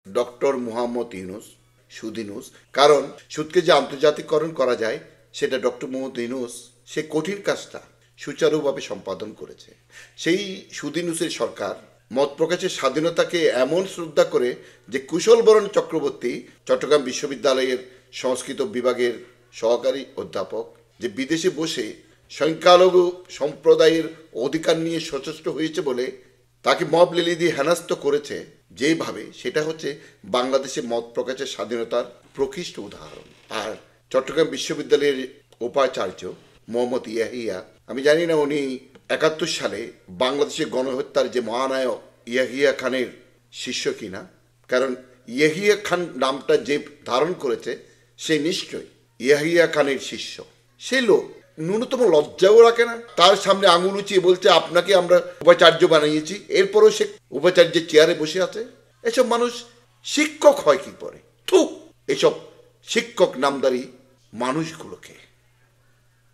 Doctor Muhammad Yunus, সুদ ইউনুস। কারণ সুদকে যে আন্তর্জাতিকরণ করা যায় সেটা ডক্টর মুহাম্মদ ইউনুস সে কঠিন কাজটা সুচারুভাবে সম্পাদন করেছে। সেই সুদ ইউনুসের সরকার মত প্রকাশের স্বাধীনতাকে এমন শ্রদ্ধা করে যে কুশলবরণ চক্রবর্তী চট্টগ্রাম বিশ্ববিদ্যালয়ের সংস্কৃত বিভাগের সহকারী অধ্যাপক যে বিদেশে বসে সংখ্যালঘু সম্প্রদায়ের অধিকার নিয়ে সচেষ্ট হয়েছে বলে তাকে মব লিলি দিয়ে হেনস্থ করেছে যেভাবে, সেটা হচ্ছে বাংলাদেশে মত প্রকাশের স্বাধীনতার প্রকৃষ্ট উদাহরণ। আর চট্টগ্রাম বিশ্ববিদ্যালয়ের উপাচার্য মোহাম্মদ ইয়াহিয়া, আমি জানি না উনি 71 সালে বাংলাদেশের গণহত্যার যে মহানায়ক ইয়াহিয়া খানের শিষ্য কিনা, কারণ ইয়াহিয়া খান নামটা যে ধারণ করেছে সে নিশ্চয়ই ইয়াহিয়া খানের শিষ্য। সে লোক ন্যূনতম লজ্জাও রাখে না, তার সামনে আঙুল উঁচিয়ে বলছে আপনাকে আমরা উপাচার্য বানিয়েছি, এরপরও সে উপাচার্যের চেয়ারে বসে আছে। এসব মানুষ শিক্ষক হয় কি করে? থু, এসব শিক্ষক নামদারি মানুষগুলোকে।